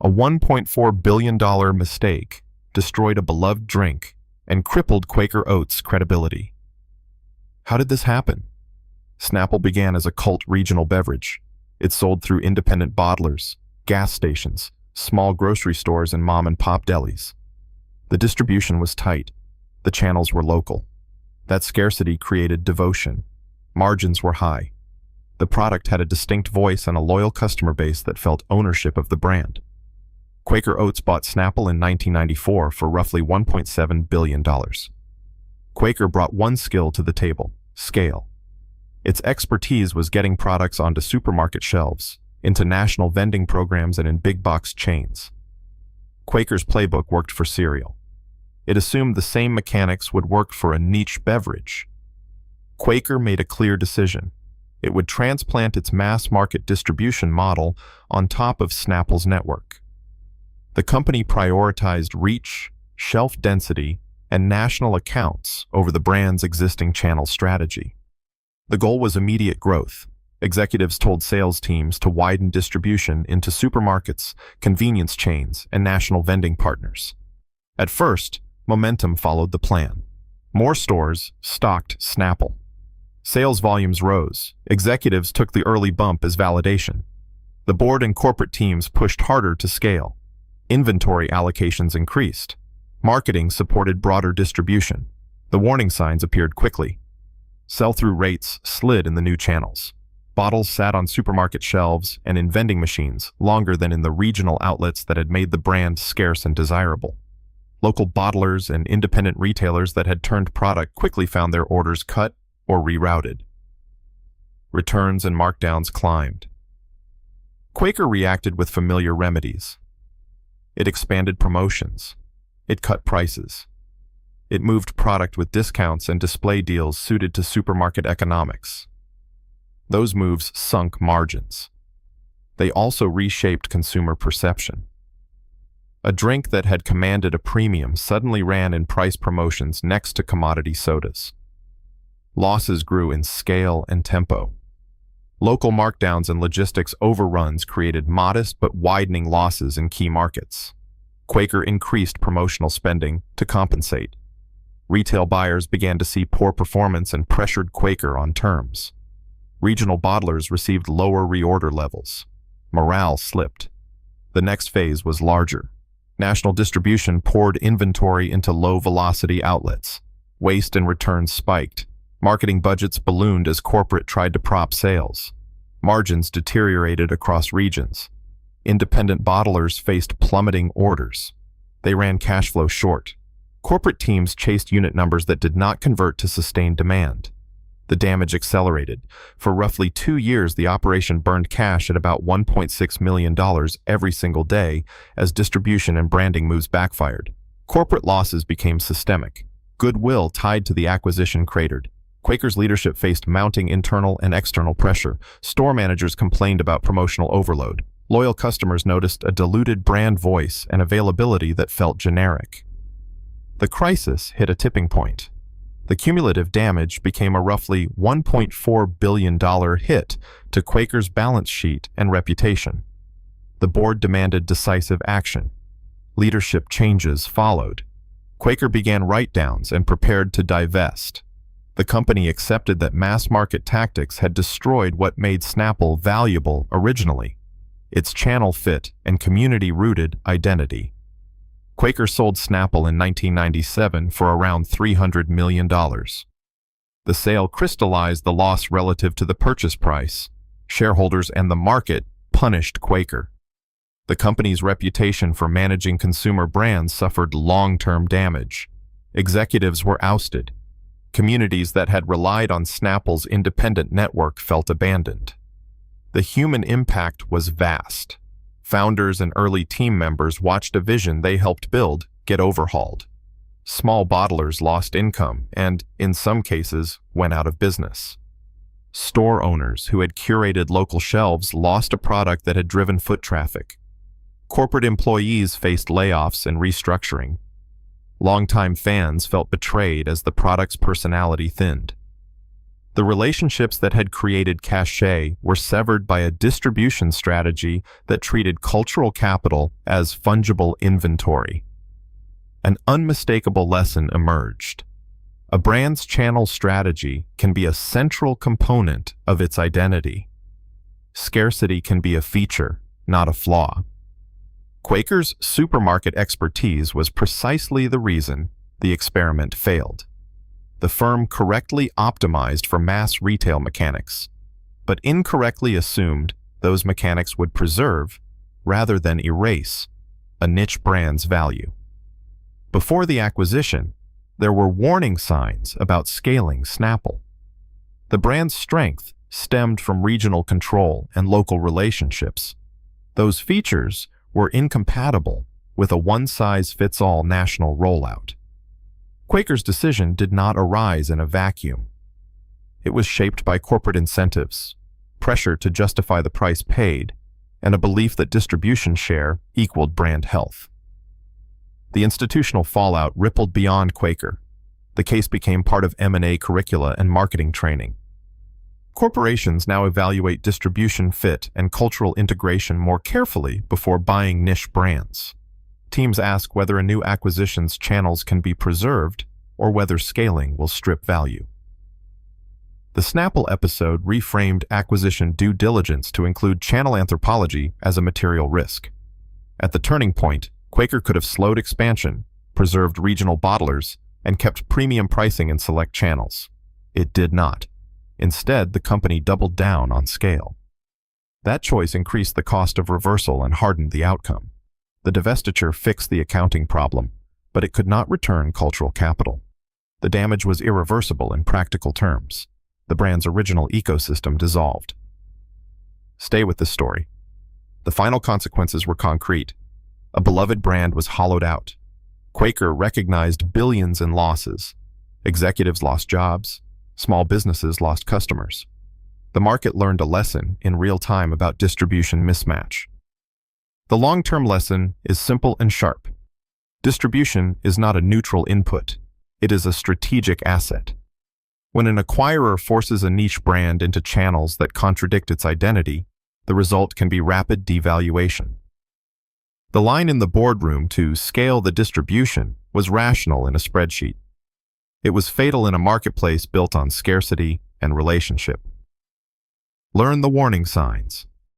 A $1.4 billion mistake destroyed a beloved drink and crippled Quaker Oats' credibility. How did this happen? Snapple began as a cult regional beverage. It sold through independent bottlers, gas stations, small grocery stores, and mom-and-pop delis. The distribution was tight. The channels were local. That scarcity created devotion. Margins were high. The product had a distinct voice and a loyal customer base that felt ownership of the brand. Quaker Oats bought Snapple in 1994 for roughly $1.7 billion. Quaker brought one skill to the table: scale. Its expertise was getting products onto supermarket shelves, into national vending programs, and in big-box chains. Quaker's playbook worked for cereal. It assumed the same mechanics would work for a niche beverage. Quaker made a clear decision. It would transplant its mass-market distribution model on top of Snapple's network. The company prioritized reach, shelf density, and national accounts over the brand's existing channel strategy. The goal was immediate growth. Executives told sales teams to widen distribution into supermarkets, convenience chains, and national vending partners. At first, momentum followed the plan. More stores stocked Snapple. Sales volumes rose. Executives took the early bump as validation. The board and corporate teams pushed harder to scale. Inventory allocations increased. Marketing supported broader distribution. The warning signs appeared quickly. Sell-through rates slid in the new channels. Bottles sat on supermarket shelves and in vending machines longer than in the regional outlets that had made the brand scarce and desirable. Local bottlers and independent retailers that had turned product quickly found their orders cut or rerouted. Returns and markdowns climbed. Quaker reacted with familiar remedies. It expanded promotions. It cut prices. It moved product with discounts and display deals suited to supermarket economics. Those moves sunk margins. They also reshaped consumer perception. A drink that had commanded a premium suddenly ran in price promotions next to commodity sodas. Losses grew in scale and tempo. Local markdowns and logistics overruns created modest but widening losses in key markets. Quaker increased promotional spending to compensate. Retail buyers began to see poor performance and pressured Quaker on terms. Regional bottlers received lower reorder levels. Morale slipped. The next phase was larger. National distribution poured inventory into low-velocity outlets. Waste and returns spiked. Marketing budgets ballooned as corporate tried to prop sales. Margins deteriorated across regions. Independent bottlers faced plummeting orders. They ran cash flow short. Corporate teams chased unit numbers that did not convert to sustained demand. The damage accelerated. For roughly 2 years, the operation burned cash at about $1.6 million every single day as distribution and branding moves backfired. Corporate losses became systemic. Goodwill tied to the acquisition cratered. Quaker's leadership faced mounting internal and external pressure. Store managers complained about promotional overload. Loyal customers noticed a diluted brand voice and availability that felt generic. The crisis hit a tipping point. The cumulative damage became a roughly $1.4 billion hit to Quaker's balance sheet and reputation. The board demanded decisive action. Leadership changes followed. Quaker began write-downs and prepared to divest. The company accepted that mass-market tactics had destroyed what made Snapple valuable originally: its channel fit and community-rooted identity. Quaker sold Snapple in 1997 for around $300 million. The sale crystallized the loss relative to the purchase price. Shareholders and the market punished Quaker. The company's reputation for managing consumer brands suffered long-term damage. Executives were ousted. Communities that had relied on Snapple's independent network felt abandoned. The human impact was vast. Founders and early team members watched a vision they helped build get overhauled. Small bottlers lost income and, in some cases, went out of business. Store owners who had curated local shelves lost a product that had driven foot traffic. Corporate employees faced layoffs and restructuring. Longtime fans felt betrayed as the product's personality thinned. The relationships that had created cachet were severed by a distribution strategy that treated cultural capital as fungible inventory. An unmistakable lesson emerged. A brand's channel strategy can be a central component of its identity. Scarcity can be a feature, not a flaw. Quaker's supermarket expertise was precisely the reason the experiment failed. The firm correctly optimized for mass retail mechanics, but incorrectly assumed those mechanics would preserve, rather than erase, a niche brand's value. Before the acquisition, there were warning signs about scaling Snapple. The brand's strength stemmed from regional control and local relationships. Those features were incompatible with a one-size-fits-all national rollout. Quaker's decision did not arise in a vacuum. It was shaped by corporate incentives, pressure to justify the price paid, and a belief that distribution share equaled brand health. The institutional fallout rippled beyond Quaker. The case became part of M&A curricula and marketing training. Corporations now evaluate distribution fit and cultural integration more carefully before buying niche brands. Teams ask whether a new acquisition's channels can be preserved or whether scaling will strip value. The Snapple episode reframed acquisition due diligence to include channel anthropology as a material risk. At the turning point, Quaker could have slowed expansion, preserved regional bottlers, and kept premium pricing in select channels. It did not. Instead, the company doubled down on scale. That choice increased the cost of reversal and hardened the outcome. The divestiture fixed the accounting problem, but it could not return cultural capital. The damage was irreversible in practical terms. The brand's original ecosystem dissolved. Stay with this story. The final consequences were concrete. A beloved brand was hollowed out. Quaker recognized billions in losses. Executives lost jobs. Small businesses lost customers. The market learned a lesson in real time about distribution mismatch. The long-term lesson is simple and sharp. Distribution is not a neutral input. It is a strategic asset. When an acquirer forces a niche brand into channels that contradict its identity, the result can be rapid devaluation. The line in the boardroom to scale the distribution was rational in a spreadsheet. It was fatal in a marketplace built on scarcity and relationship. Learn the warning signs.